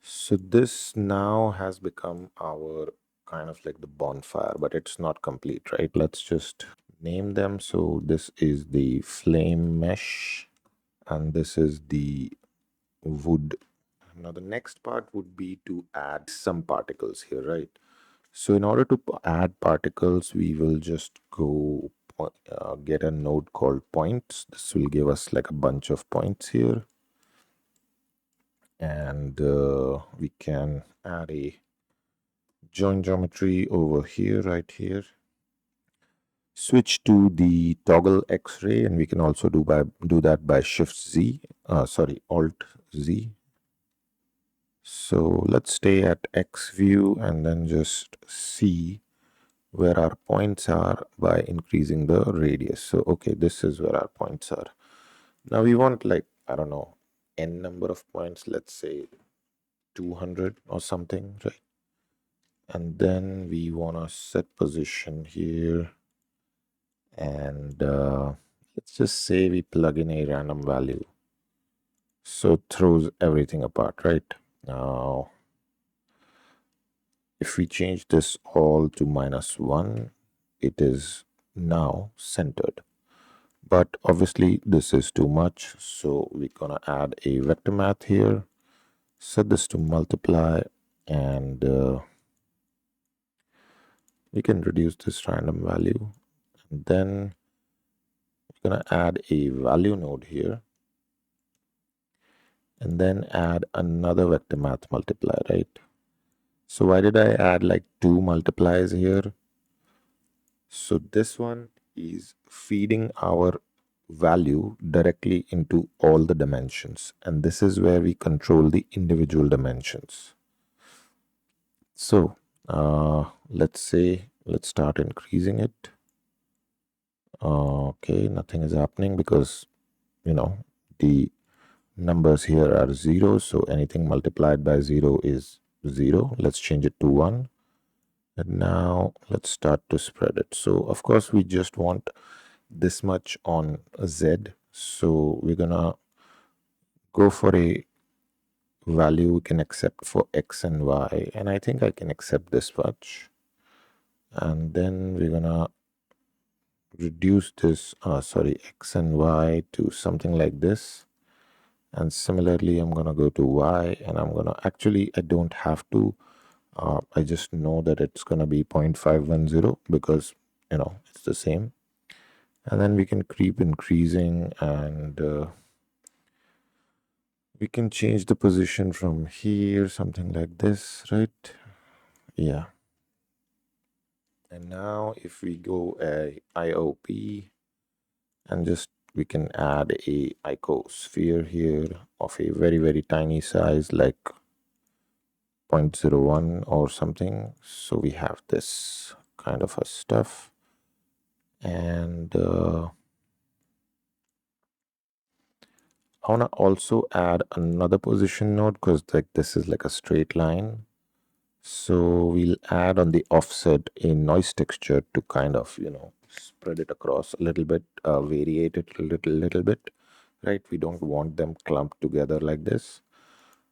So this now has become our kind of like the bonfire, but it's not complete, right? Let's just name them. So this is the flame mesh, and this is the wood. Now the next part would be to add some particles here, right? So in order to add particles, we will just go get a node called points. This will give us like a bunch of points here. And we can add a join geometry over here, right here. Switch to the toggle X-ray, and we can also do that by Shift Z. Alt Z. So let's stay at X view and then just see where our points are by increasing the radius. So okay, this is where our points are. Now we want, like, I don't know, n number of points, let's say 200 or something, right? And then we want to set position here, and let's just say we plug in a random value, so it throws everything apart, right? Now if we change this all to -1, it is now centered. But obviously this is too much, so we're gonna add a vector math here, set this to multiply, and we can reduce this random value. And then we're gonna add a value node here, and then add another vector math multiply, right? So why did I add like 2 multipliers here? So this one is feeding our value directly into all the dimensions, and this is where we control the individual dimensions. So let's start increasing it. Okay, nothing is happening because, you know, the numbers here are 0, so anything multiplied by 0 is 0. Let's change it to 1. And now let's start to spread it. So of course we just want this much on Z. So we're gonna go for a value we can accept for X and Y. And I think I can accept this much. And then we're gonna reduce this, X and Y to something like this. And similarly, I'm gonna go to Y, and I'm gonna actually, I don't have to. I just know that it's gonna be 0.510 because it's the same. And then we can keep increasing, and we can change the position from here, something like this, right? Yeah. And now if we go a IOP, and just we can add a icosphere here of a very, very tiny size, like 0.01 or something. So we have this kind of a stuff. And I want to also add another position node because like this is like a straight line. So we'll add on the offset a noise texture to kind of, spread it across a little bit, variate it a little bit, right? We don't want them clumped together like this.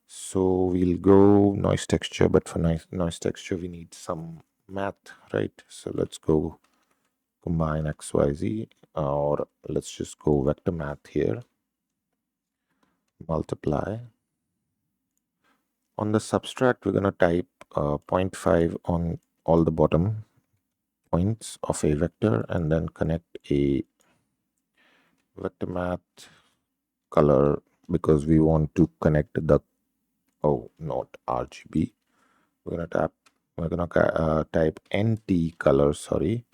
So we'll go noise texture, but for noise texture, we need some math, right? So let's go combine XYZ, or let's just go vector math here, multiply. On the subtract, we're going to type 0.5 on all the bottom points of a vector, and then connect a vector math color because we want to connect the, oh, not RGB. We're gonna type NT color, sorry.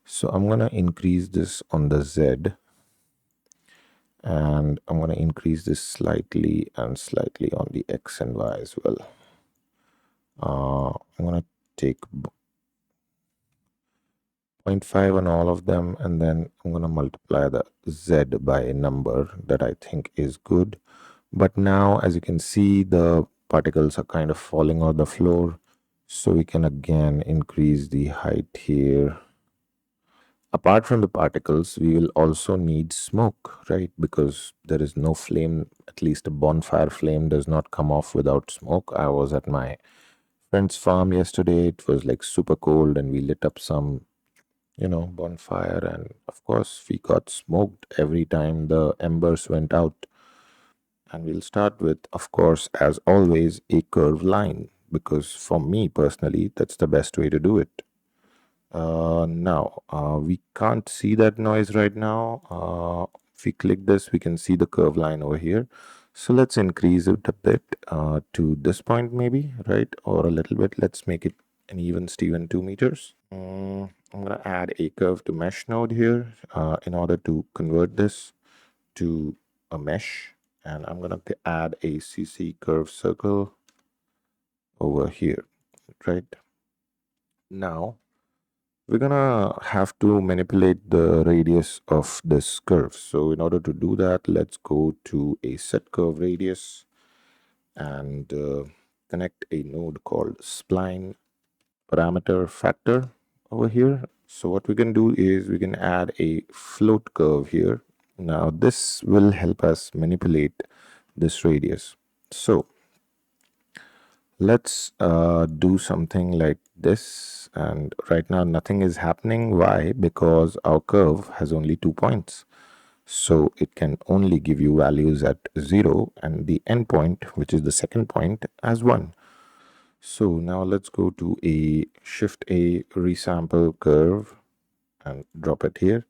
So I'm gonna increase this on the Z, and I'm gonna increase this slightly and slightly on the X and Y as well. I'm gonna take 0.5 on all of them, and then I'm gonna multiply the Z by a number that I think is good. But now, as you can see, the particles are kind of falling on the floor, so we can again increase the height here. Apart from the particles, we will also need smoke, right? Because there is no flame, at least a bonfire flame does not come off without smoke. I was at my friend's farm yesterday. It was like super cold, and we lit up some, bonfire. And of course, we got smoked every time the embers went out. And we'll start with, of course, as always, a curved line, because for me personally, that's the best way to do it. Now, we can't see that noise right now. If we click this, we can see the curve line over here. So let's increase it a bit to this point maybe, right? Or a little bit. Let's make it an even Steven 2 meters. I'm going to add a curve to mesh node here in order to convert this to a mesh. And I'm going to add a CC curve circle over here, right? Now, we're gonna have to manipulate the radius of this curve. So in order to do that, let's go to a set curve radius and connect a node called spline parameter factor over here. So what we can do is we can add a float curve here. Now this will help us manipulate this radius. So let's do something like this. And right now nothing is happening. Why? Because our curve has only 2 points. So it can only give you values at 0 and the endpoint, which is the second point, as 1. So now let's go to a shift A resample curve and drop it here.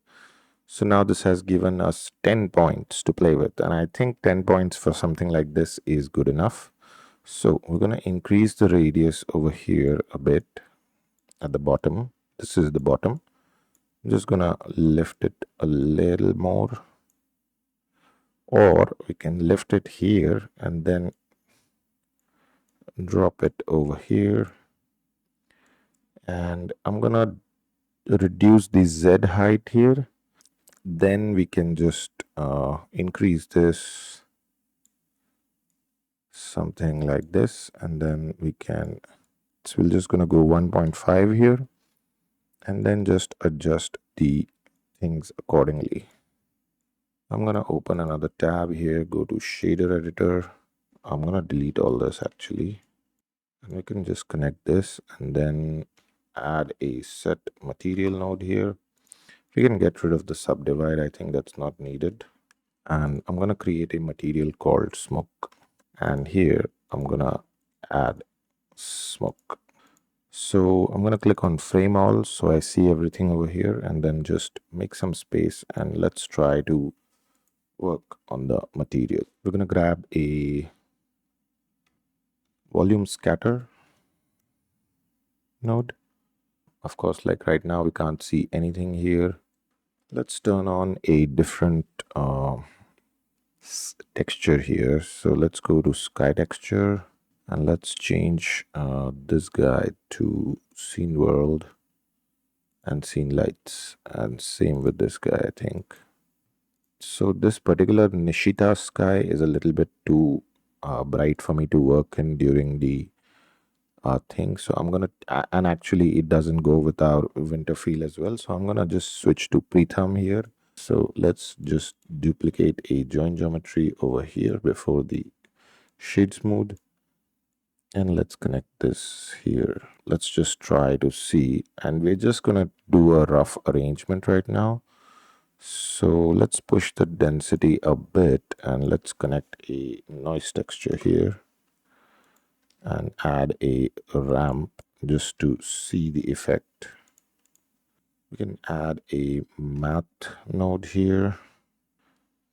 So now this has given us 10 points to play with. And I think 10 points for something like this is good enough. So we're going to increase the radius over here a bit at the bottom. This is the bottom. I'm just going to lift it a little more. Or we can lift it here and then drop it over here. And I'm going to reduce the Z height here. Then we can just increase this something like this, and then we can, so we're just going to go 1.5 here, and then just adjust the things accordingly. I'm going to open another tab here, go to shader editor. I'm going to delete all this actually, and we can just connect this and then add a set material node here. We can get rid of the subdivide. I think that's not needed. And I'm going to create a material called smoke. And here I'm going to add smoke. So I'm going to click on frame all so I see everything over here, and then just make some space and let's try to work on the material. We're going to grab a volume scatter node. Of course, like right now we can't see anything here. Let's turn on a different texture here. So let's go to sky texture, and let's change this guy to scene world and scene lights, and same with this guy, I think. So this particular Nishita sky is a little bit too bright for me to work in during the thing. So I'm gonna, and actually it doesn't go with our winter feel as well. So I'm gonna just switch to Pritham here. So let's just duplicate a join geometry over here before the shade smooth. And let's connect this here. Let's just try to see. And we're just gonna do a rough arrangement right now. So let's push the density a bit, and let's connect a noise texture here and add a ramp just to see the effect. We can add a math node here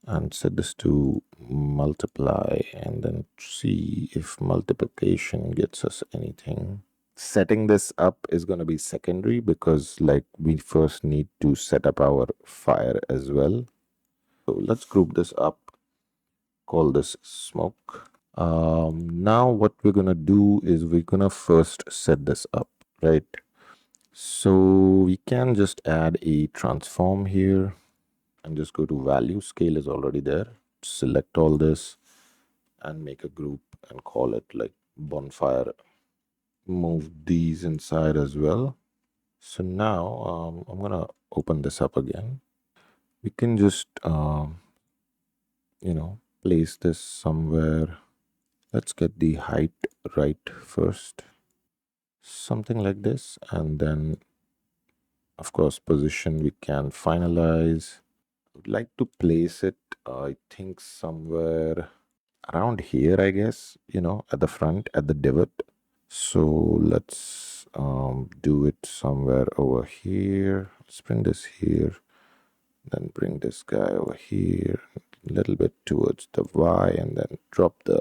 and set this to multiply, and then see if multiplication gets us anything. Setting this up is going to be secondary because like we first need to set up our fire as well. So let's group this up, call this smoke. Now what we're gonna do is we're gonna first set this up, right? So we can just add a transform here and just go to value. Scale is already there. Select all this and make a group and call it like bonfire. Move these inside as well. So now I'm gonna open this up again. We can just place this somewhere. Let's get the height right first, something like this, and then of course position we can finalize. I would like to place it, I think somewhere around here, I guess, at the front, at the divot. So let's do it somewhere over here. Let's bring this here, then bring this guy over here, a little bit towards the Y, and then drop the,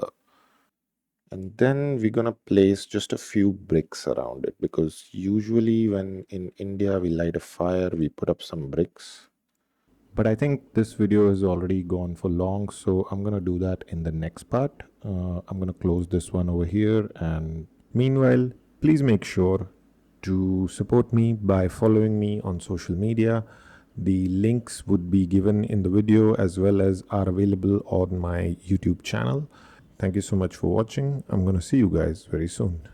and then we're gonna place just a few bricks around it, because usually when in India we light a fire, we put up some bricks. But I think this video has already gone for long, so I'm gonna do that in the next part. I'm gonna close this one over here, and meanwhile, please make sure to support me by following me on social media. The links would be given in the video as well as are available on my YouTube channel. Thank you so much for watching. I'm gonna see you guys very soon.